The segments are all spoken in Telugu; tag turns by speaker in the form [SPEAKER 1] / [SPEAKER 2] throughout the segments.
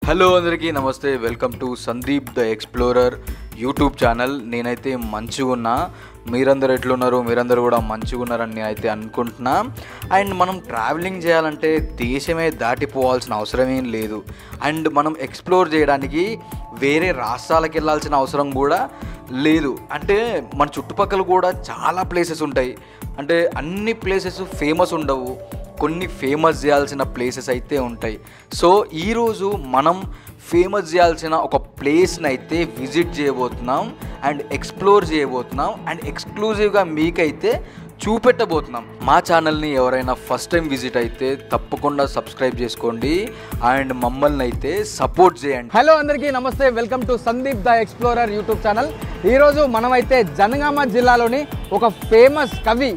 [SPEAKER 1] హలో అందరికీ నమస్తే. Welcome to Sandeep the explorer YouTube channel. నేనైతే మంచిగా ఉన్నా, మీరందరూ ఎట్లున్నారు? మీరందరూ కూడా మంచిగా ఉన్నారని నేనైతే అనుకుంటున్నా. అండ్ మనం ట్రావెలింగ్ చేయాలంటే దేశమే దాటిపోవాల్సిన అవసరం ఏం లేదు. అండ్ మనం ఎక్స్ప్లోర్ చేయడానికి వేరే రాష్ట్రాలకు వెళ్ళాల్సిన అవసరం కూడా లేదు. అంటే మన చుట్టుపక్కల కూడా చాలా ప్లేసెస్ ఉంటాయి. అంటే అన్ని ప్లేసెస్ ఫేమస్ ఉండవు, కొన్ని ఫేమస్ చేయాల్సిన ప్లేసెస్ అయితే ఉంటాయి. సో ఈరోజు మనం ఫేమస్ చేయాల్సిన ఒక ప్లేస్ని అయితే విజిట్ చేయబోతున్నాం అండ్ ఎక్స్ప్లోర్ చేయబోతున్నాం అండ్ ఎక్స్క్లూజివ్గా మీకైతే చూపెట్టబోతున్నాం. మా ఛానల్ని ఎవరైనా ఫస్ట్ టైం విజిట్ అయితే తప్పకుండా సబ్స్క్రైబ్ చేసుకోండి అండ్ మమ్మల్ని అయితే సపోర్ట్ చేయండి.
[SPEAKER 2] హలో అందరికీ నమస్తే. Welcome to Sandeep the explorer YouTube channel. ఈరోజు మనమైతే జనగామ జిల్లాలోని ఒక ఫేమస్ కవి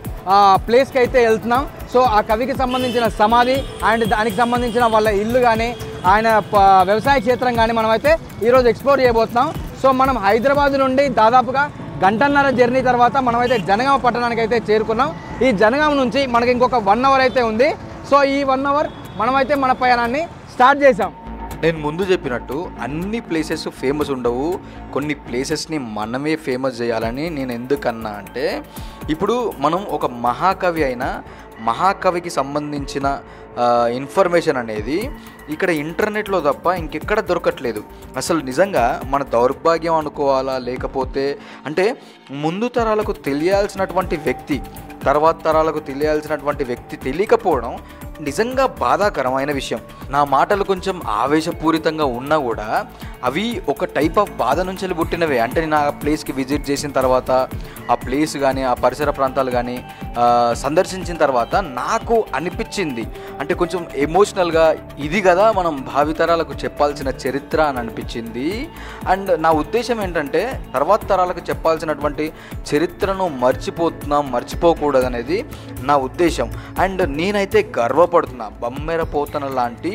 [SPEAKER 2] ప్లేస్కి అయితే వెళ్తున్నాం. సో ఆ కవికి సంబంధించిన సమాధి అండ్ దానికి సంబంధించిన వాళ్ళ ఇల్లు కానీ ఆయన వ్యవసాయ క్షేత్రం కానీ మనమైతే ఈరోజు ఎక్స్ప్లోర్ చేయబోతున్నాం. సో మనం హైదరాబాద్ నుండి దాదాపుగా గంటన్నర జర్నీ తర్వాత మనమైతే జనగామ పట్టణానికి అయితే చేరుకున్నాం. ఈ జనగామ నుంచి మనకి ఇంకొక 1 అవర్ అయితే ఉంది. సో ఈ 1 అవర్ మనమైతే మన ప్రయాణాన్ని స్టార్ట్ చేసాం.
[SPEAKER 1] నేను ముందు చెప్పినట్టు అన్ని ప్లేసెస్ ఫేమస్ ఉండవు, కొన్ని ప్లేసెస్ని మనమే ఫేమస్ చేయాలని నేను ఎందుకన్నా అంటే, ఇప్పుడు మనం ఒక మహాకవి అయినా మహాకవికి సంబంధించిన ఇన్ఫర్మేషన్ అనేది ఇక్కడ ఇంటర్నెట్లో తప్ప ఇంకెక్కడ దొరకట్లేదు. అసలు నిజంగా మన దౌర్భాగ్యం అనుకోవాలా, లేకపోతే అంటే ముందు తరాలకు తెలియాల్సినటువంటి వ్యక్తి తర్వాత తరాలకు తెలియాల్సినటువంటి వ్యక్తి తెలియకపోవడం నిజంగా బాధాకరమైన విషయం. నా మాటలు కొంచెం ఆవేశపూరితంగా ఉన్నా కూడా అవి ఒక టైప్ ఆఫ్ బాధ నుంచి పుట్టినవే. అంటే నేను ఆ ప్లేస్కి విజిట్ చేసిన తర్వాత, ఆ ప్లేస్ కానీ ఆ పరిసర ప్రాంతాలు కానీ సందర్శించిన తర్వాత నాకు అనిపించింది, అంటే కొంచెం ఎమోషనల్గా ఇది కదా మనం భావితరాలకు చెప్పాల్సిన చరిత్ర అని అనిపించింది. అండ్ నా ఉద్దేశం ఏంటంటే తర్వాత తరాలకు చెప్పాల్సినటువంటి చరిత్రను మర్చిపోకూడదు అనేది నా ఉద్దేశం. అండ్ నేనైతే గర్వపడుతున్నా, బమ్మెర పోతన లాంటి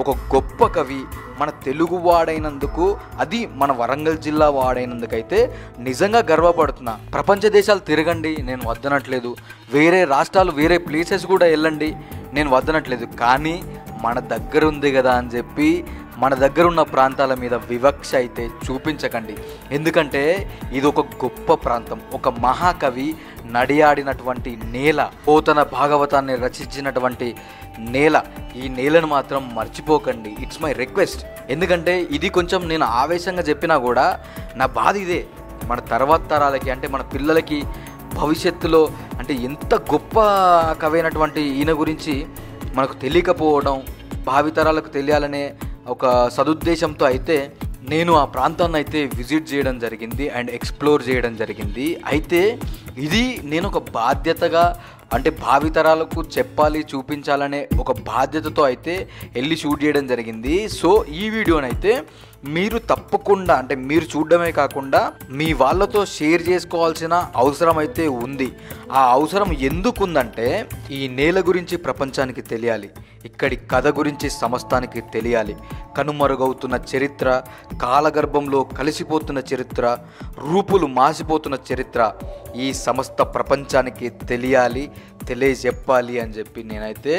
[SPEAKER 1] ఒక గొప్ప కవి మన తెలుగు వాడైనందుకు, అది మన వరంగల్ జిల్లా వాడైనందుకైతే నిజంగా గర్వపడుతున్నా. ప్రపంచ దేశాలు తిరగండి, నేను వద్దనట్లేదు. వేరే రాష్ట్రాలు వేరే ప్లేసెస్ కూడా వెళ్ళండి, నేను వద్దనట్లేదు. కానీ మన దగ్గర ఉంది కదా అని చెప్పి మన దగ్గర ఉన్న ప్రాంతాల మీద వివక్ష అయితే చూపించకండి. ఎందుకంటే ఇది ఒక గొప్ప ప్రాంతం, ఒక మహాకవి నడియాడినటువంటి నేల, పోతన భాగవతాన్ని రచించినటువంటి నేల. ఈ నేలను మాత్రం మర్చిపోకండి. It's my request. ఎందుకంటే ఇది కొంచెం నేను ఆవేశంగా చెప్పినా కూడా నా బాధ ఇదే. మన తర్వాత తరాలకి, అంటే మన పిల్లలకి భవిష్యత్తులో అంటే ఎంత గొప్ప కవి అయినటువంటి ఈయన గురించి మనకు తెలియకపోవడం, భావితరాలకు తెలియాలనే ఒక సదుద్దేశంతో అయితే నేను ఆ ప్రాంతాన్ని అయితే విజిట్ చేయడం జరిగింది అండ్ ఎక్స్ప్లోర్ చేయడం జరిగింది. అయితే ఇది నేను ఒక బాధ్యతగా, అంటే భావితరాలకు చెప్పాలి, చూపించాలనే ఒక బాధ్యతతో అయితే వెళ్ళి షూట్ చేయడం జరిగింది. సో ఈ వీడియోనైతే మీరు తప్పకుండా, అంటే మీరు చూడడమే కాకుండా మీ వాళ్ళతో షేర్ చేసుకోవాల్సిన అవసరం అయితే ఉంది. ఆ అవసరం ఎందుకుందంటే ఈ నేల గురించి ప్రపంచానికి తెలియాలి, ఇక్కడి కథ గురించి సమస్తానికి తెలియాలి. కనుమరుగవుతున్న చరిత్ర, కాలగర్భంలో కలిసిపోతున్న చరిత్ర, రూపులు మాసిపోతున్న చరిత్ర ఈ సమస్త ప్రపంచానికి తెలియజెప్పాలి అని చెప్పి నేనైతే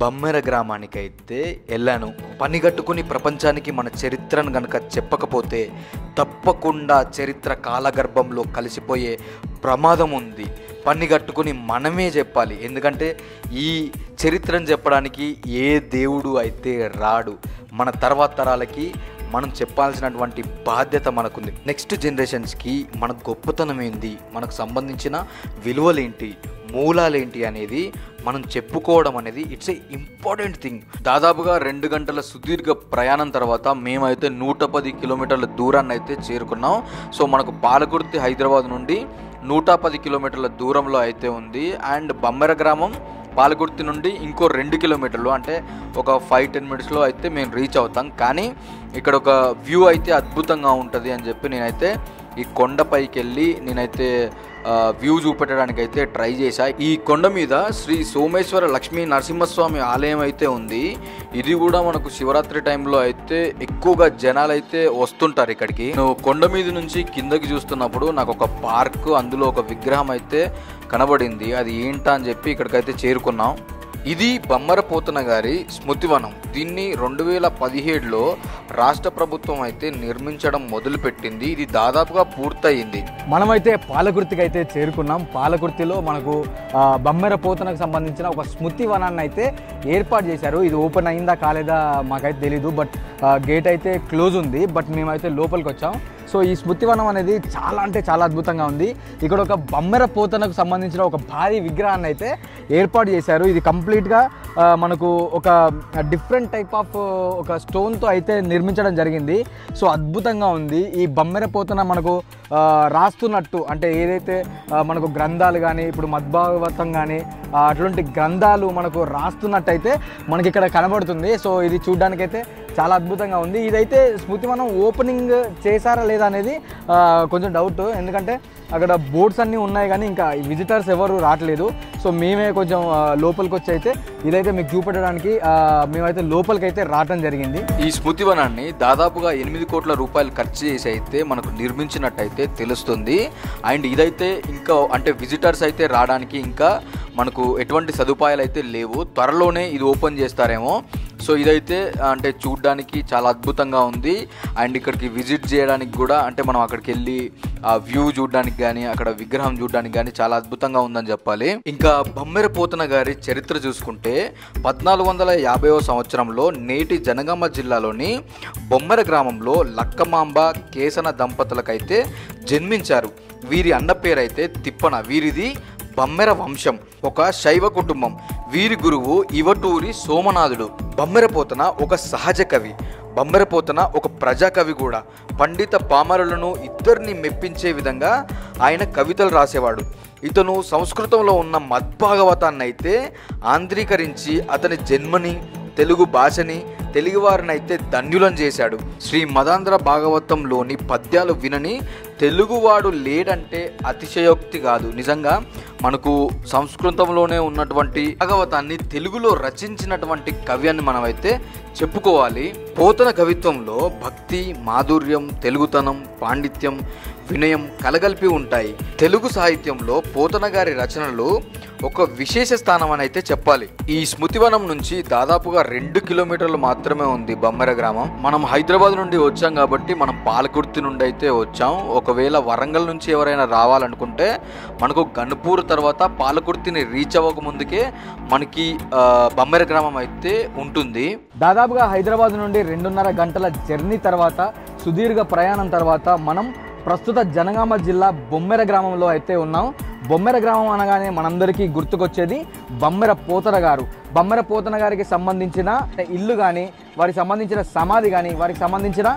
[SPEAKER 1] బమ్మెర గ్రామానికి అయితే వెళ్ళాను. పని కట్టుకుని ప్రపంచానికి మన చరిత్రను కనుక చెప్పకపోతే తప్పకుండా చరిత్ర కాలగర్భంలో కలిసిపోయే ప్రమాదం ఉంది. పని కట్టుకుని మనమే చెప్పాలి. ఎందుకంటే ఈ చరిత్రను చెప్పడానికి ఏ దేవుడు అయితే రాడు. మన తర్వాత తరాలకి మనం చెప్పాల్సినటువంటి బాధ్యత మనకుంది. నెక్స్ట్ జనరేషన్స్కి మన గొప్పతనం ఏంది, మనకు సంబంధించిన విలువలేంటి, మూలాలేంటి అనేది మనం చెప్పుకోవడం అనేది ఇట్స్ ఏ ఇంపార్టెంట్ థింగ్. దాదాపుగా 2 గంటల సుదీర్ఘ ప్రయాణం తర్వాత మేమైతే 110 కిలోమీటర్ల దూరాన్ని అయితే చేరుకున్నాం. సో మనకు పాలకుర్తి హైదరాబాద్ నుండి 110 కిలోమీటర్ల దూరంలో అయితే ఉంది. అండ్ బమ్మెర గ్రామం పాలకుర్తి నుండి ఇంకో 2 కిలోమీటర్లు, అంటే ఒక 5-10 మినిట్స్లో అయితే మేము రీచ్ అవుతాం. కానీ ఇక్కడ ఒక వ్యూ అయితే అద్భుతంగా ఉంటుంది అని చెప్పి నేనైతే ఈ కొండపైకి వెళ్ళి నేనైతే వ్యూ చూపెట్టడానికి అయితే ట్రై చేశా. ఈ కొండ మీద శ్రీ సోమేశ్వర లక్ష్మీ నరసింహస్వామి ఆలయం అయితే ఉంది. ఇది కూడా మనకు శివరాత్రి టైంలో అయితే ఎక్కువగా జనాలు అయితే వస్తుంటారు ఇక్కడికి. నేను కొండ మీద నుంచి కిందకి చూస్తున్నప్పుడు నాకు ఒక పార్క్, అందులో ఒక విగ్రహం అయితే కనబడింది. అది ఏంటా అని చెప్పి ఇక్కడికైతే చేరుకున్నాం. ఇది బొమ్మర పోతన గారి స్మృతివనం. దీన్ని 2017లో రాష్ట్ర ప్రభుత్వం అయితే నిర్మించడం మొదలుపెట్టింది. ఇది దాదాపుగా పూర్తయింది.
[SPEAKER 2] మనమైతే పాలకుర్తికి అయితే చేరుకున్నాం. పాలకుర్తిలో మనకు బొమ్మర పోతనకు సంబంధించిన ఒక స్మృతివనాన్ని అయితే ఏర్పాటు చేశారు. ఇది ఓపెన్ అయిందా కాలేదా మాకైతే తెలీదు, బట్ గేట్ అయితే క్లోజ్ ఉంది. బట్ మేమైతే లోపలికి వచ్చాం. సో ఈ స్మృతివనం అనేది చాలా అంటే చాలా అద్భుతంగా ఉంది. ఇక్కడ ఒక బొమ్మర పోతనకు సంబంధించిన ఒక భారీ విగ్రహాన్ని అయితే ఏర్పాటు చేశారు. ఇది కంప్లీట్గా మనకు ఒక డిఫరెంట్ టైప్ ఆఫ్ ఒక స్టోన్తో అయితే నిర్మించడం జరిగింది. సో అద్భుతంగా ఉంది. ఈ బొమ్మర పోతన మనకు రాస్తున్నట్టు, అంటే ఏదైతే మనకు గ్రంథాలు కానీ ఇప్పుడు మద్భాగవతం కానీ అటువంటి గ్రంథాలు మనకు రాస్తున్నట్టయితే మనకి ఇక్కడ కనబడుతుంది. సో ఇది చూడడానికైతే చాలా అద్భుతంగా ఉంది. ఇదైతే స్మృతివనం ఓపెనింగ్ చేశారా లేదా అనేది కొంచెం డౌట్, ఎందుకంటే అక్కడ బోర్డ్స్ అన్నీ ఉన్నాయి కానీ ఇంకా విజిటర్స్ ఎవరు రావట్లేదు. సో మేమే కొంచెం లోపలికి వచ్చి అయితే ఇదైతే మీకు చూపెట్టడానికి మేమైతే లోపలికి అయితే రావటం జరిగింది.
[SPEAKER 1] ఈ స్మృతివనాన్ని దాదాపుగా 8 కోట్ల రూపాయలు ఖర్చు చేసి అయితే మనకు నిర్మించినట్టయితే తెలుస్తుంది. అండ్ ఇదైతే ఇంకా అంటే విజిటర్స్ అయితే రావడానికి ఇంకా మనకు ఎటువంటి సదుపాయాలు అయితే లేవు. త్వరలోనే ఇది ఓపెన్ చేస్తారేమో. సో ఇదైతే అంటే చూడడానికి చాలా అద్భుతంగా ఉంది. అండ్ ఇక్కడికి విజిట్ చేయడానికి కూడా, అంటే మనం అక్కడికి వెళ్ళి ఆ వ్యూ చూడడానికి కానీ అక్కడ విగ్రహం చూడడానికి కానీ చాలా అద్భుతంగా ఉందని చెప్పాలి. ఇంకా బొమ్మెర పోతన గారి చరిత్ర చూసుకుంటే 1450వ సంవత్సరంలో నేటి జనగామ జిల్లాలోని బొమ్మెర గ్రామంలో లక్కమాంబ కేసన దంపతులకైతే జన్మించారు. వీరి అన్న పేరైతే తిప్పన. వీరిది బొమ్మెర వంశం, ఒక శైవ కుటుంబం. వీరి గురువు ఇవటూరి సోమనాథుడు. బొమ్మెర పోతన ఒక సహజ కవి. బొమ్మెర పోతన ఒక ప్రజాకవి కూడా. పండిత పామరులను ఇద్దరిని మెప్పించే విధంగా ఆయన కవితలు రాసేవాడు. ఇతను సంస్కృతంలో ఉన్న మద్భాగవతాన్ని అయితే ఆంధ్రీకరించి అతని జన్మని, తెలుగు భాషని, తెలుగువారిని అయితే ధన్యులను చేశాడు. శ్రీ మదాంధ్ర భాగవతంలోని పద్యాలు వినని తెలుగువాడు లేడంటే అతిశయోక్తి కాదు. నిజంగా మనకు సంస్కృతంలోనే ఉన్నటువంటి భాగవతాన్ని తెలుగులో రచించినటువంటి కవి అని మనమైతే చెప్పుకోవాలి. పోతన కవిత్వంలో భక్తి, మాధుర్యం, తెలుగుతనం, పాండిత్యం, వినయం కలగలిపి ఉంటాయి. తెలుగు సాహిత్యంలో పోతన గారి రచనలు ఒక విశేష స్థానం అని అయితే చెప్పాలి. ఈ స్మృతివనం నుంచి దాదాపుగా 2 కిలోమీటర్లు మాత్రమే ఉంది బొమ్మెర గ్రామం. మనం హైదరాబాద్ నుండి వచ్చాం కాబట్టి మనం పాలకుర్తి నుండి అయితే వచ్చాం. ఒకవేళ వరంగల్ నుంచి ఎవరైనా రావాలనుకుంటే మనకు గన్పూర్ తర్వాత పాలకుర్తిని రీచ్ అవ్వక ముందుకే మనకి బొమ్మెర గ్రామం అయితే ఉంటుంది.
[SPEAKER 2] దాదాపుగా హైదరాబాద్ నుండి 2.5 గంటల జర్నీ తర్వాత, సుదీర్ఘ ప్రయాణం తర్వాత మనం ప్రస్తుత జనగామ జిల్లా బొమ్మెర గ్రామంలో అయితే ఉన్నాం. బొమ్మెర గ్రామం అనగానే మనందరికీ గుర్తుకొచ్చేది బొమ్మెర పోతన గారు. బొమ్మెర పోతన గారికి సంబంధించిన ఇల్లు కానీ, వారికి సంబంధించిన సమాధి కానీ, వారికి సంబంధించిన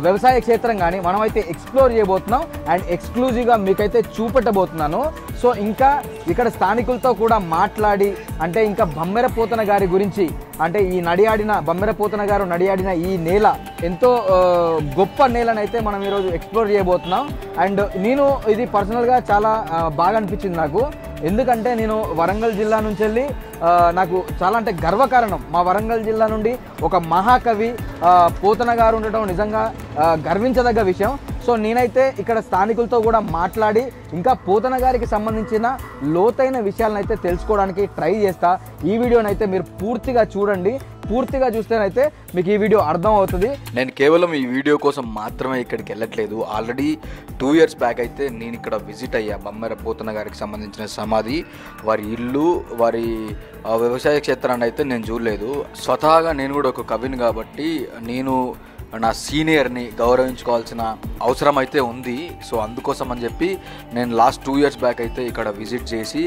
[SPEAKER 2] వ్యవసాయ క్షేత్రం కానీ మనమైతే ఎక్స్ప్లోర్ చేయబోతున్నాం. అండ్ ఎక్స్క్లూజివ్గా మీకైతే చూపెట్టబోతున్నాను. సో ఇంకా ఇక్కడ స్థానికులతో కూడా మాట్లాడి, అంటే ఇంకా బొమ్మెర పోతన గారి గురించి, అంటే ఈ బొమ్మెర పోతన గారు నడియాడిన ఈ నేల ఎంతో గొప్ప నేలనైతే మనం ఈరోజు ఎక్స్ప్లోర్ చేయబోతున్నాం. అండ్ నేను ఇది పర్సనల్గా చాలా బాగా అనిపించింది నాకు. ఎందుకంటే నేను వరంగల్ జిల్లా నుంచి వెళ్ళి నాకు చాలా అంటే గర్వకారణం. మా వరంగల్ జిల్లా నుండి ఒక మహాకవి పోతన గారు ఉండటం నిజంగా గర్వించదగ్గ విషయం. సో నేనైతే ఇక్కడ స్థానికులతో కూడా మాట్లాడి ఇంకా పోతన గారికి సంబంధించిన లోతైన విషయాలను అయితే తెలుసుకోవడానికి ట్రై చేస్తా. ఈ వీడియోనైతే మీరు పూర్తిగా చూడండి. పూర్తిగా చూస్తేనైతే మీకు ఈ వీడియో అర్థం అవుతుంది.
[SPEAKER 1] నేను కేవలం ఈ వీడియో కోసం మాత్రమే ఇక్కడికి వెళ్ళట్లేదు. ఆల్రెడీ 2 ఇయర్స్ బ్యాక్ అయితే నేను ఇక్కడ విజిట్ అయ్యా. బొమ్మెర పోతన గారికి సంబంధించిన సమాధి, వారి ఇల్లు, వారి వ్యవసాయ క్షేత్రాన్ని అయితే నేను చూడలేదు. స్వతహాగా నేను కూడా ఒక కవిని కాబట్టి నేను నా సీనియర్ని గౌరవించుకోవాల్సిన అవసరం అయితే ఉంది. సో అందుకోసం అని చెప్పి నేను లాస్ట్ 2 ఇయర్స్ బ్యాక్ అయితే ఇక్కడ విజిట్ చేసి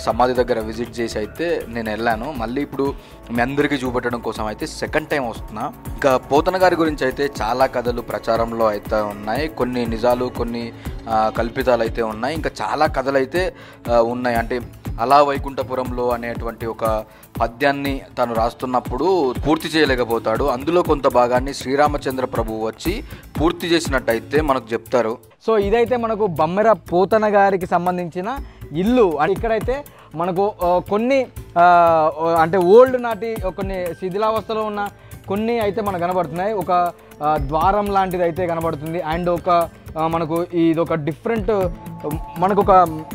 [SPEAKER 1] సమాధి దగ్గర విజిట్ చేసి అయితే నేను వెళ్ళాను. మళ్ళీ ఇప్పుడు మీ అందరికీ చూపెట్టడం కోసం అయితే సెకండ్ టైం వస్తున్నా. ఇంకా పోతన గారి గురించి అయితే చాలా కథలు ప్రచారంలో అయితే ఉన్నాయి. కొన్ని నిజాలు, కొన్ని కల్పితాలు అయితే ఉన్నాయి. ఇంకా చాలా కథలు అయితే ఉన్నాయి. అంటే అలా వైకుంఠపురంలో అనేటువంటి ఒక పద్యాన్ని తను రాస్తున్నప్పుడు పూర్తి చేయలేకపోతాడు. అందులో కొంత భాగాన్ని శ్రీరామచంద్ర ప్రభువు వచ్చి పూర్తి చేసినట్టయితే మనకు చెప్తారు.
[SPEAKER 2] సో ఇదైతే మనకు బొమ్మెర పోతన గారికి సంబంధించిన ఇల్లు. ఇక్కడైతే మనకు కొన్ని అంటే ఓల్డ్ నాటి కొన్ని శిథిలావస్థలో ఉన్న కొన్ని అయితే మనకు కనబడుతున్నాయి. ఒక ద్వారం లాంటిది అయితే కనబడుతుంది. అండ్ ఒక మనకు ఇదొక డిఫరెంట్ మనకు ఒక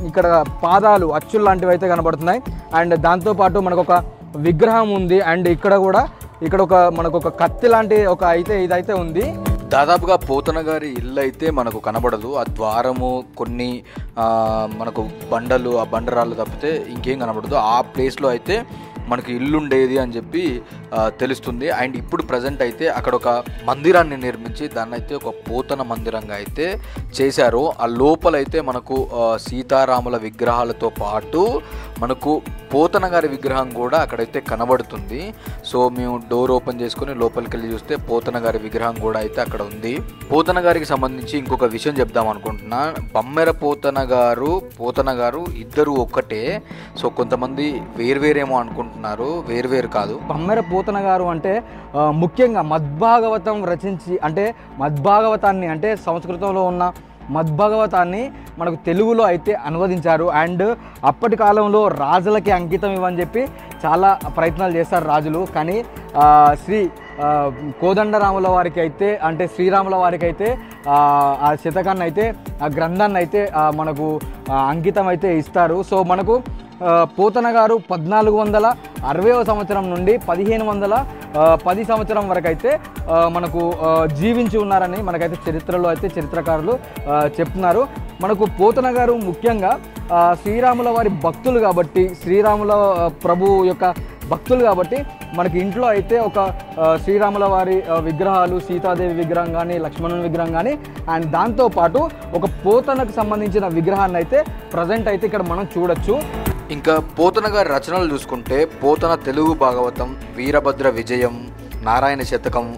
[SPEAKER 2] ఇక్కడ పాదాలు అచ్చులు లాంటివి అయితే కనబడుతున్నాయి. అండ్ దాంతోపాటు మనకు ఒక విగ్రహం ఉంది. అండ్ ఇక్కడ కూడా ఇక్కడ మనకు ఒక కత్తి లాంటి ఇదైతే ఉంది.
[SPEAKER 1] దాదాపుగా పోతన గారి ఇల్లు అయితే మనకు కనబడదు. ఆ ద్వారము కొన్ని మనకు బండలు, ఆ బండరాళ్ళు తప్పితే ఇంకేం కనబడదు. ఆ ప్లేస్లో అయితే మనకి ఇల్లు ఉండేది అని చెప్పి తెలుస్తుంది. అండ్ ఇప్పుడు ప్రజెంట్ అయితే అక్కడ ఒక మందిరాన్ని నిర్మించి దాన్ని అయితే ఒక పోతన మందిరంగా అయితే చేశారు. ఆ లోపలైతే మనకు సీతారాముల విగ్రహాలతో పాటు మనకు పోతన గారి విగ్రహం కూడా అక్కడైతే కనబడుతుంది. సో మేము డోర్ ఓపెన్ చేసుకుని లోపలికి వెళ్ళి చూస్తే పోతన గారి విగ్రహం కూడా అయితే అక్కడ ఉంది. పోతన గారికి సంబంధించి ఇంకొక విషయం చెప్దాం అనుకుంటున్నా. బమ్మెర పోతన గారు ఇద్దరు ఒక్కటే. సో కొంతమంది వేరువేరేమో అనుకుంటున్నారు, వేరువేరు కాదు.
[SPEAKER 2] బమ్మెర పోతన గారు అంటే ముఖ్యంగా మద్భాగవతం రచించి, అంటే మద్భాగవతాన్ని అంటే సంస్కృతంలో ఉన్న మద్భాగవతాన్ని మనకు తెలుగులో అయితే అనువదించారు. అండ్ అప్పటి కాలంలో రాజులకి అంకితం ఇవ్వని చెప్పి చాలా ప్రయత్నాలు చేస్తారు రాజులు. కానీ శ్రీ కోదండరాముల వారికి అయితే అంటే శ్రీరాముల వారికి అయితే ఆ శతకాన్ని అయితే ఆ గ్రంథాన్ని అయితే మనకు అంకితం అయితే ఇస్తారు. సో మనకు పోతన గారు 1460వ సంవత్సరం నుండి 1510 సంవత్సరం వరకు అయితే మనకు జీవించి ఉన్నారని మనకైతే చరిత్రలో అయితే చరిత్రకారులు చెప్తున్నారు. మనకు పోతన గారు ముఖ్యంగా శ్రీరాముల వారి భక్తులు కాబట్టి, శ్రీరాముల ప్రభు యొక్క భక్తులు కాబట్టి మనకి ఇంట్లో అయితే ఒక శ్రీరాముల వారి విగ్రహాలు, సీతాదేవి విగ్రహం కానీ, లక్ష్మణుని విగ్రహం కానీ, అండ్ దాంతోపాటు ఒక పోతనకు సంబంధించిన విగ్రహాన్ని అయితే ప్రజెంట్ అయితే ఇక్కడ మనం చూడొచ్చు.
[SPEAKER 1] ఇంకా పోతన గారి రచనలు చూసుకుంటే పోతన తెలుగు భాగవతం, వీరభద్ర విజయం, నారాయణ శతకం,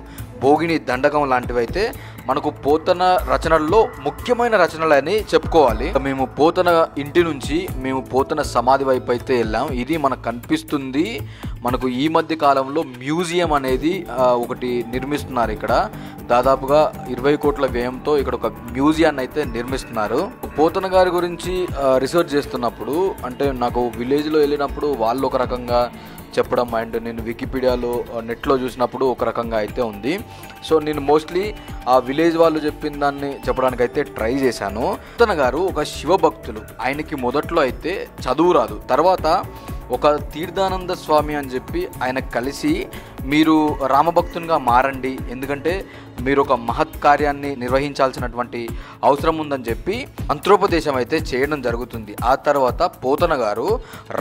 [SPEAKER 1] భోగిని దండకం లాంటివి అయితే మనకు పోతన రచనల్లో ముఖ్యమైన రచనలని చెప్పుకోవాలి. మేము పోతన ఇంటి నుంచి మేము పోతన సమాధి వైపు అయితే వెళ్ళాం. ఇది మనకు కనిపిస్తుంది. మనకు ఈ మధ్య కాలంలో మ్యూజియం అనేది ఒకటి నిర్మిస్తున్నారు. ఇక్కడ దాదాపుగా 20 కోట్ల వ్యయంతో ఇక్కడ ఒక మ్యూజియాన్ని అయితే నిర్మిస్తున్నారు. పోతన గారి గురించి రీసెర్చ్ చేస్తున్నప్పుడు అంటే నాకు విలేజ్లో వెళ్ళినప్పుడు వాళ్ళు ఒక రకంగా చెప్పడం, అండ్ నేను వికీపీడియాలో నెట్లో చూసినప్పుడు ఒక రకంగా అయితే ఉంది. సో నేను మోస్ట్లీ ఆ విలేజ్ వాళ్ళు చెప్పిన దాన్ని చెప్పడానికి అయితే ట్రై చేశాను. పోతన గారు ఒక శివభక్తులు. ఆయనకి మొదట్లో అయితే చదువు రాదు. తర్వాత ఒక తీర్థానంద స్వామి అని చెప్పి ఆయన కలిసి మీరు రామభక్తునిగా మారండి, ఎందుకంటే మీరు ఒక మహత్ కార్యాన్ని నిర్వహించాల్సినటువంటి అవసరం ఉందని చెప్పి మంత్రోపదేశం అయితే చేయడం జరుగుతుంది. ఆ తర్వాత పోతన గారు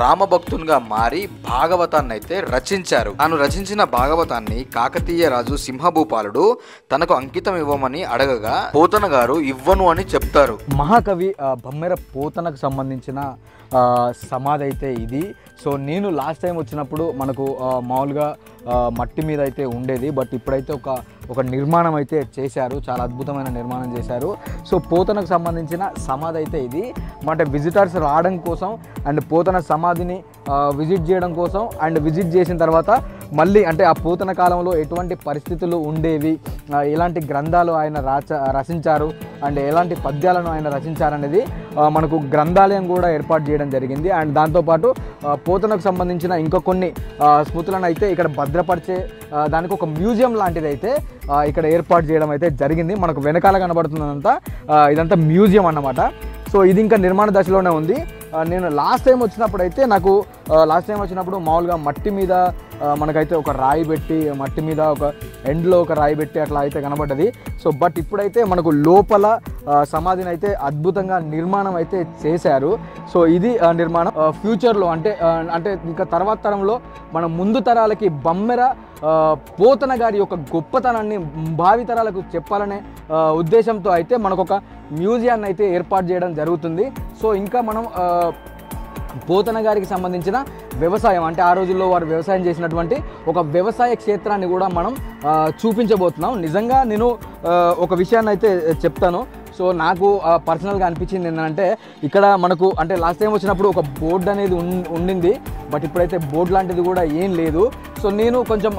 [SPEAKER 1] రామభక్తునిగా మారి భాగవతాన్ని అయితే రచించారు. తాను రచించిన భాగవతాన్ని కాకతీయ రాజు సింహభూపాలుడు తనకు అంకితం ఇవ్వమని అడగగా పోతన గారు ఇవ్వను అని చెప్తారు.
[SPEAKER 2] మహాకవి బమ్మెర పోతనకు సంబంధించిన సమాధి అయితే ఇది. సో నేను లాస్ట్ టైం వచ్చినప్పుడు మనకు మామూలుగా మట్టి మీద అయితే ఉండేది. బట్ ఇప్పుడైతే ఒక నిర్మాణం అయితే చేశారు. చాలా అద్భుతమైన నిర్మాణం చేశారు. సో పోతనకు సంబంధించిన సమాధి అయితే ఇది. అంటే విజిటర్స్ రావడం కోసం అండ్ పోతన సమాధిని విజిట్ చేయడం కోసం, అండ్ విజిట్ చేసిన తర్వాత మళ్ళీ అంటే ఆ పోతన కాలంలో ఎటువంటి పరిస్థితులు ఉండేవి, ఎలాంటి గ్రంథాలు ఆయన రచించారు అండ్ ఎలాంటి పద్యాలను ఆయన రచించారనేది మనకు గ్రంథాలయం కూడా ఏర్పాటు చేయడం జరిగింది. అండ్ దాంతోపాటు పోతనకు సంబంధించిన ఇంకా కొన్ని స్మృతులను అయితే ఇక్కడ భద్రపరిచే దానికి ఒక మ్యూజియం లాంటిది అయితే ఇక్కడ ఏర్పాటు చేయడం అయితే జరిగింది. మనకు వెనకాల కనబడుతున్నదంతా ఇదంతా మ్యూజియం అన్నమాట. సో ఇది ఇంకా నిర్మాణ దశలోనే ఉంది. నేను లాస్ట్ టైం వచ్చినప్పుడు మామూలుగా మట్టి మీద మనకైతే ఒక రాయి పెట్టి, మట్టి మీద ఒక ఎండ్లో ఒక రాయి పెట్టి అట్లా అయితే కనబడ్డది. సో బట్ ఇప్పుడైతే మనకు లోపల సమాధిని అయితే అద్భుతంగా నిర్మాణం అయితే చేశారు. సో ఇది నిర్మాణం ఫ్యూచర్లో అంటే ఇంకా తర్వాత తరంలో మన ముందు తరాలకి బమ్మెర పోతన గారి యొక్క గొప్పతనాన్ని భావితరాలకు చెప్పాలనే ఉద్దేశంతో అయితే మనకు ఒక మ్యూజియాన్ని అయితే ఏర్పాటు చేయడం జరుగుతుంది. సో ఇంకా మనం పోతన గారికి సంబంధించిన వ్యవసాయం అంటే ఆ రోజుల్లో వారు వ్యవసాయం చేసినటువంటి ఒక వ్యవసాయ క్షేత్రాన్ని కూడా మనం చూపించబోతున్నాం. నిజంగా నేను ఒక విషయాన్ని అయితే చెప్తాను. సో నాకు పర్సనల్గా అనిపించింది ఏంటంటే ఇక్కడ మనకు అంటే లాస్ట్ టైం వచ్చినప్పుడు ఒక బోర్డు అనేది ఉండింది. బట్ ఇప్పుడైతే బోర్డు లాంటిది కూడా ఏం లేదు. సో నేను కొంచెం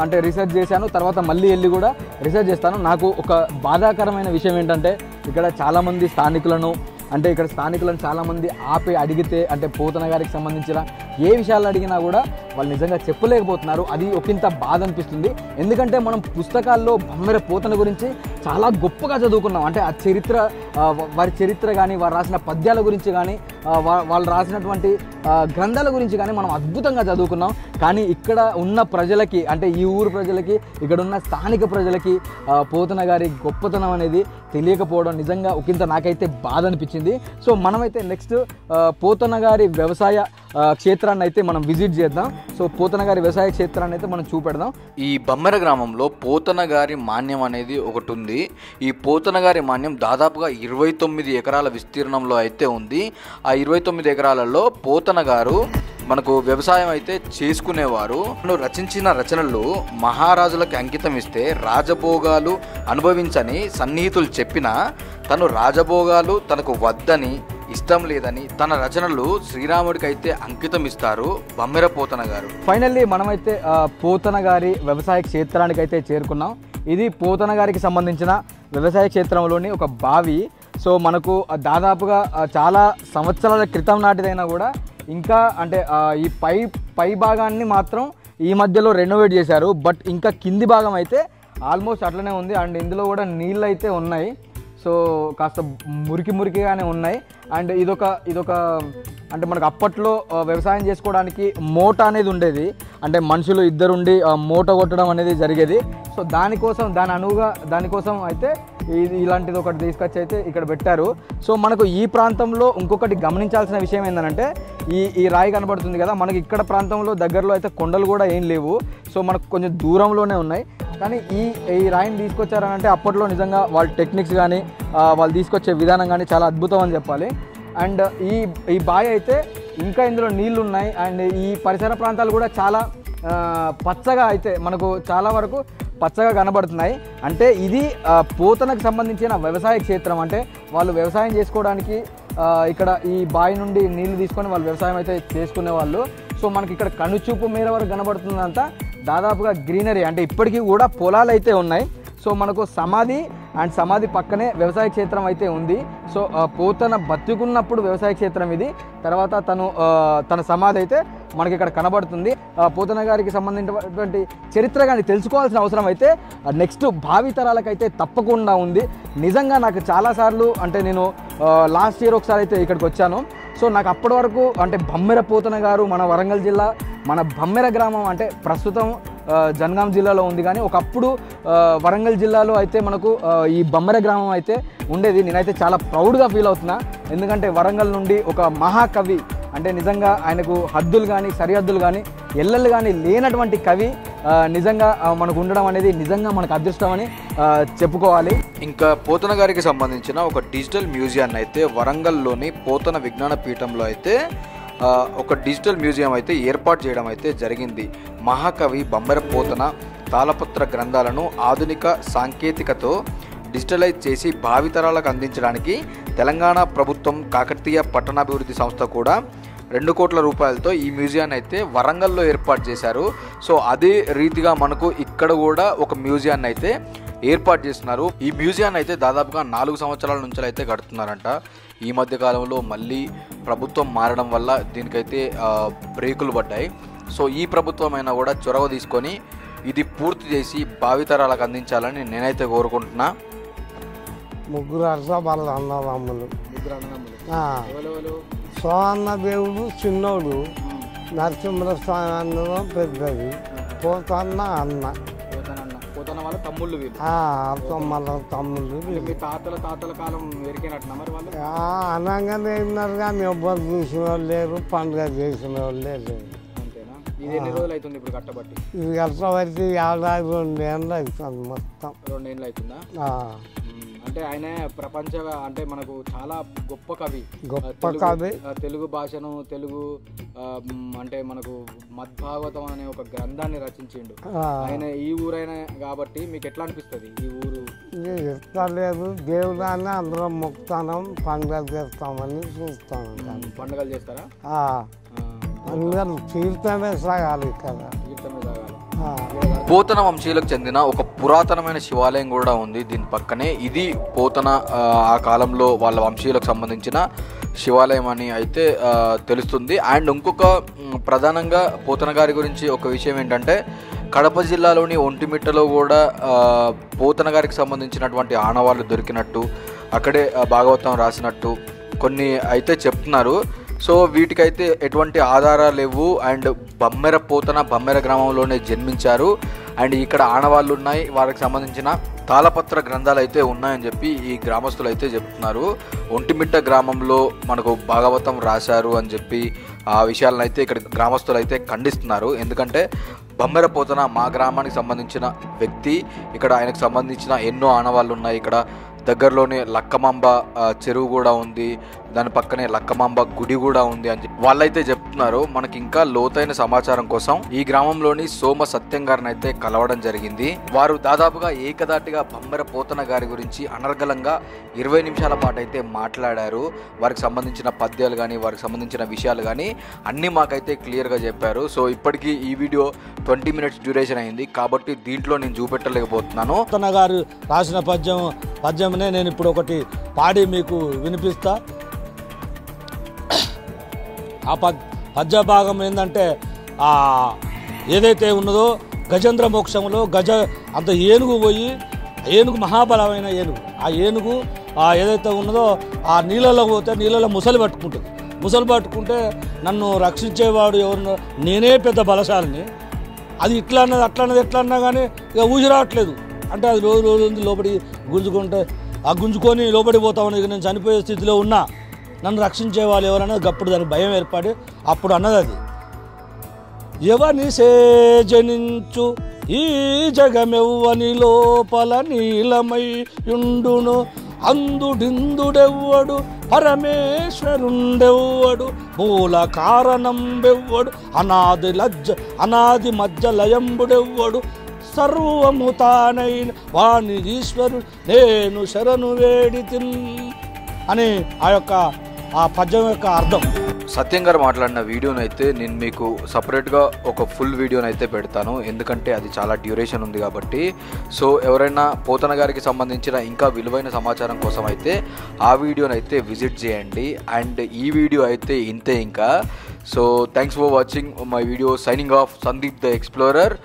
[SPEAKER 2] అంటే రీసెర్చ్ చేశాను. తర్వాత మళ్ళీ వెళ్ళి కూడా రీసెర్చ్ చేస్తాను. నాకు ఒక బాధాకరమైన విషయం ఏంటంటే ఇక్కడ చాలామంది స్థానికులను చాలామంది ఆపి అడిగితే అంటే పోతన గారికి సంబంధించిన ఏ విషయాలు అడిగినా కూడా వాళ్ళు నిజంగా చెప్పలేకపోతున్నారు. అది ఒకంత బాధ అనిపిస్తుంది. ఎందుకంటే మనం పుస్తకాల్లో బమ్మెర పోతన గురించి చాలా గొప్పగా చదువుకున్నాం. అంటే ఆ చరిత్ర, వారి చరిత్ర కానీ, వారు రాసిన పద్యాల గురించి కానీ, వాళ్ళు రాసినటువంటి గ్రంథాల గురించి కానీ మనం అద్భుతంగా చదువుకున్నాం. కానీ ఇక్కడ ఉన్న ప్రజలకి, అంటే ఈ ఊరు ప్రజలకి, ఇక్కడ ఉన్న స్థానిక ప్రజలకి పోతన గారి గొప్పతనం అనేది తెలియకపోవడం నిజంగా ఒకంత నాకైతే బాధ అనిపించింది. సో మనమైతే నెక్స్ట్ పోతన గారి వ్యవసాయ క్షేత్రాన్ని అయితే మనం విజిట్ చేద్దాం. సో పోతన గారి వ్యవసాయ క్షేత్రాన్ని అయితే మనం చూపెడదాం.
[SPEAKER 1] ఈ బమ్మెర గ్రామంలో పోతన గారి మాన్యం అనేది ఒకటి ఉంది. ఈ పోతన గారి మాన్యం దాదాపుగా 29 ఎకరాల విస్తీర్ణంలో అయితే ఉంది. ఆ 29 ఎకరాలలో పోతన గారు మనకు వ్యవసాయం అయితే చేసుకునేవారు. రచించిన రచనలు మహారాజులకు అంకితం ఇస్తే రాజభోగాలు అనుభవించని సన్నిహితులు చెప్పినా తను రాజభోగాలు తనకు వద్దని, ఇష్టం లేదని తన రచనలు శ్రీరాముడికి అయితే అంకితం ఇస్తారు బమ్మెర పోతన గారు.
[SPEAKER 2] ఫైనల్లీ మనమైతే పోతన గారి వ్యవసాయ క్షేత్రానికి అయితే చేరుకున్నాం. ఇది పోతన గారికి సంబంధించిన వ్యవసాయ క్షేత్రంలోని ఒక బావి. సో మనకు దాదాపుగా చాలా సంవత్సరాల క్రితం నాటిదైనా కూడా ఇంకా అంటే ఈ పై భాగాన్ని మాత్రం ఈ మధ్యలో రెనోవేట్ చేశారు. బట్ ఇంకా కింది భాగం అయితే ఆల్మోస్ట్ అట్లనే ఉంది. అండ్ ఇందులో కూడా నీళ్ళు అయితే ఉన్నాయి. సో కాస్త మురికిగానే ఉన్నాయి. అండ్ ఇదొక అంటే మనకు అప్పట్లో వ్యవసాయం చేసుకోవడానికి మోట అనేది ఉండేది. అంటే మనుషులు ఇద్దరుండి మూట కొట్టడం అనేది జరిగేది. సో దానికోసం అయితే ఇలాంటిది ఒకటి తీసుకొచ్చి అయితే ఇక్కడ పెట్టారు. సో మనకు ఈ ప్రాంతంలో ఇంకొకటి గమనించాల్సిన విషయం ఏంటంటే ఈ రాయి కనబడుతుంది కదా, మనకి ఇక్కడ ప్రాంతంలో దగ్గరలో అయితే కొండలు కూడా ఏం లేవు. సో మనకు కొంచెం దూరంలోనే ఉన్నాయి. కానీ ఈ రాయిని తీసుకొచ్చారనంటే అప్పట్లో నిజంగా వాళ్ళ టెక్నిక్స్ కానీ వాళ్ళు తీసుకొచ్చే విధానం కానీ చాలా అద్భుతం అని చెప్పాలి. అండ్ ఈ బావి అయితే ఇంకా ఇందులో నీళ్ళు ఉన్నాయి. అండ్ ఈ పరిసర ప్రాంతాలు కూడా చాలా పచ్చగా అయితే మనకు చాలా వరకు పచ్చగా కనబడుతున్నాయి. అంటే ఇది పోతనకు సంబంధించిన వ్యవసాయ క్షేత్రం. అంటే వాళ్ళు వ్యవసాయం చేసుకోవడానికి ఇక్కడ ఈ బావి నుండి నీళ్లు తీసుకొని వాళ్ళు వ్యవసాయం అయితే చేసుకునే వాళ్ళు. సో మనకి ఇక్కడ కనుచూపు మేర వరకు కనబడుతుందంతా దాదాపుగా గ్రీనరీ. అంటే ఇప్పటికీ కూడా పొలాలు అయితే ఉన్నాయి. సో మనకు సమాధి పక్కనే వ్యవసాయ క్షేత్రం అయితే ఉంది. సో పోతన బతుకున్నప్పుడు వ్యవసాయ క్షేత్రం ఇది. తర్వాత తన సమాధి అయితే మనకి ఇక్కడ కనబడుతుంది. పోతన గారికి సంబంధించినటువంటి చరిత్ర కానీ తెలుసుకోవాల్సిన అవసరం అయితే నెక్స్ట్ భావితరాలకైతే తప్పకుండా ఉంది. నిజంగా నాకు చాలాసార్లు అంటే నేను లాస్ట్ ఇయర్ ఒకసారి అయితే ఇక్కడికి వచ్చాను. సో నాకు అప్పటి వరకు అంటే బమ్మెర పోతన గారు మన వరంగల్ జిల్లా మన బమ్మెర గ్రామం అంటే ప్రస్తుతం జనగాం జిల్లాలో ఉంది. కానీ ఒకప్పుడు వరంగల్ జిల్లాలో అయితే మనకు ఈ బమ్మెర గ్రామం అయితే ఉండేది. నేనైతే చాలా ప్రౌడ్గా ఫీల్ అవుతున్నా. ఎందుకంటే వరంగల్ నుండి ఒక మహాకవి అంటే నిజంగా ఆయనకు హద్దులు కానీ సరిహద్దులు కానీ ఎల్లలు కానీ లేనటువంటి కవి నిజంగా మనకు ఉండడం అనేది నిజంగా మనకు అదృష్టం అని చెప్పుకోవాలి.
[SPEAKER 1] ఇంకా పోతన గారికి సంబంధించిన ఒక డిజిటల్ మ్యూజియాన్ని అయితే వరంగల్లోని పోతన విజ్ఞాన పీఠంలో అయితే ఒక డిజిటల్ మ్యూజియం అయితే ఏర్పాటు చేయడం అయితే జరిగింది. మహాకవి బమ్మెర పోతన తాళపత్ర గ్రంథాలను ఆధునిక సాంకేతికతో డిజిటలైజ్ చేసి భావితరాలకు అందించడానికి తెలంగాణ ప్రభుత్వం కాకతీయ పట్టణాభివృద్ధి సంస్థ కూడా 2 కోట్ల రూపాయలతో ఈ మ్యూజియాన్ని అయితే వరంగల్లో ఏర్పాటు చేశారు. సో అదే రీతిగా మనకు ఇక్కడ కూడా ఒక మ్యూజియాన్ని అయితే ఏర్పాటు చేస్తున్నారు. ఈ మ్యూజియాన్ని అయితే దాదాపుగా 4 సంవత్సరాల నుంచి అయితే కడుతున్నారంట. ఈ మధ్య కాలంలో మళ్ళీ ప్రభుత్వం మారడం వల్ల దీనికైతే బ్రేకులు పడ్డాయి. సో ఈ ప్రభుత్వం అయినా కూడా చొరవ తీసుకొని ఇది పూర్తి చేసి భావితరాలకు అందించాలని నేనైతే కోరుకుంటున్నా.
[SPEAKER 3] ముగ్గురు వాళ్ళ అన్నదమ్ములు. సోమన్న దేవుడు చిన్నోడు, నరసింహస్వామి అన్నదం పెద్దది, పోతన్న అన్న. తమ్ముళ్ళు అనగానే ఉన్నారు కానీ ఎవ్వరు చూసిన వాళ్ళు లేరు, పండుగ చేసిన వాళ్ళు లేరు. ఇది కట్టబట్టి ఏడాది 2 ఏళ్ళు అవుతుంది. మొత్తం
[SPEAKER 2] 2 ఏళ్ళు అవుతుందా? అంటే ఆయన ప్రపంచ అంటే మనకు చాలా గొప్ప కవి. తెలుగు భాషను తెలుగు అంటే మనకు మద్భాగవతం అనే ఒక గ్రంథాన్ని రచించిండు. ఆయన ఈ ఊరైనా కాబట్టి మీకు ఎట్లా అనిపిస్తుంది ఈ ఊరు?
[SPEAKER 3] లేదు, దేవుడాన్ని అందరం మొక్కుతాం, పండుగలు చేస్తామని చూస్తాం.
[SPEAKER 2] పండుగలు చేస్తారా?
[SPEAKER 3] అందరూ తీర్థమే సాగాలి కదా.
[SPEAKER 1] పోతన వంశీయులకు చెందిన ఒక పురాతనమైన శివాలయం కూడా ఉంది దీని పక్కనే. ఇది పోతన ఆ కాలంలో వాళ్ళ వంశీయులకు సంబంధించిన శివాలయం అని అయితే తెలుస్తుంది. అండ్ ఇంకొక ప్రధానంగా పోతన గారి గురించి ఒక విషయం ఏంటంటే కడప జిల్లాలోని ఒంటిమిట్టలో కూడా పోతన గారికి సంబంధించినటువంటి ఆనవాళ్ళు దొరికినట్టు, అక్కడే భాగవతం రాసినట్టు కొన్ని అయితే చెప్తున్నారు. సో వీటికైతే ఎటువంటి ఆధారాలు లేవు. అండ్ బమ్మెర గ్రామంలోనే జన్మించారు. అండ్ ఇక్కడ ఆనవాళ్ళు ఉన్నాయి, వారికి సంబంధించిన తాళపత్ర గ్రంథాలు అయితే ఉన్నాయని చెప్పి ఈ గ్రామస్తులు అయితే చెప్తున్నారు. ఒంటిమిట్ట గ్రామంలో మనకు భాగవతం రాశారు అని చెప్పి ఆ విషయాలను అయితే ఇక్కడ గ్రామస్తులు అయితే ఖండిస్తున్నారు. ఎందుకంటే బమ్మెర పోతన మా గ్రామానికి సంబంధించిన వ్యక్తి, ఇక్కడ ఆయనకు సంబంధించిన ఎన్నో ఆనవాళ్ళు ఉన్నాయి. ఇక్కడ దగ్గరలోనే లక్కమాంబ చెరువు కూడా ఉంది, దాని పక్కనే లక్కమాంబ గుడి కూడా ఉంది అని వాళ్ళైతే చెప్తున్నారు. మనకి ఇంకా లోతైన సమాచారం కోసం ఈ గ్రామంలోని సోమ సత్యం గారిని అయితే కలవడం జరిగింది. వారు దాదాపుగా ఏకదాటిగా బమ్మెర పోతన గారి గురించి అనర్గళంగా 20 నిమిషాల పాటు అయితే మాట్లాడారు. వారికి సంబంధించిన పద్యాలు కానీ, వారికి సంబంధించిన విషయాలు కానీ అన్నీ మాకైతే క్లియర్గా చెప్పారు. సో ఇప్పటికీ ఈ వీడియో 20 minutes డ్యూరేషన్ అయింది కాబట్టి దీంట్లో నేను చూపెట్టలేకపోతున్నాను.
[SPEAKER 4] పోతన గారు రాసిన పద్యంనే నేను ఇప్పుడు ఒకటి పాడి మీకు వినిపిస్తా. ఆ పద్య భాగం ఏంటంటే ఏదైతే ఉన్నదో గజేంద్ర మోక్షంలో అంత ఏనుగు పోయి, ఏనుగు మహాబలమైన ఏనుగు, ఆ ఏనుగు ఏదైతే ఉన్నదో ఆ నీళ్ళలో పోతే నీళ్ళలో ముసలి పట్టుకుంటుంది. ముసలి పట్టుకుంటే నన్ను రక్షించేవాడు ఎవరు, నేనే పెద్ద బలశాలిని, అది ఇట్లా అన్నది అట్లా అన్నది ఎట్లా అన్నా కానీ ఇక ఊసి రావట్లేదు. అంటే అది రోజు లోపలి గుంజుకుంటే గుంజుకొని లోపడి పోతామని, ఇక నేను చనిపోయే స్థితిలో ఉన్నా, నన్ను రక్షించే వాళ్ళు ఎవరన్నది గప్పుడు దానికి భయం ఏర్పడి అప్పుడు అన్నది అది, ఎవని జనించు ఈ జగమెవ్వని లోపల నీలమై యుండును, అందుడిందుడెవ్వడు పరమేశ్వరుండెవ్వడు, మూల కారణం బెవ్వడు, అనాది మధ్య లయంబుడెవ్వడు, సర్వము తానైన వాణి ఈశ్వరుడు నేను శరణు వేడితిన్ అని ఆ పద్యం యొక్క అర్థం.
[SPEAKER 1] సత్యం గారు మాట్లాడిన వీడియోని అయితే నేను మీకు సపరేట్గా ఒక ఫుల్ వీడియోని అయితే పెడతాను, ఎందుకంటే అది చాలా డ్యూరేషన్ ఉంది కాబట్టి. సో ఎవరైనా పోతన గారికి సంబంధించిన ఇంకా విలువైన సమాచారం కోసం అయితే ఆ వీడియోని అయితే విజిట్ చేయండి. అండ్ ఈ వీడియో అయితే ఇంతే ఇంకా. So thanks for watching my video. Signing off Sandeep the explorer.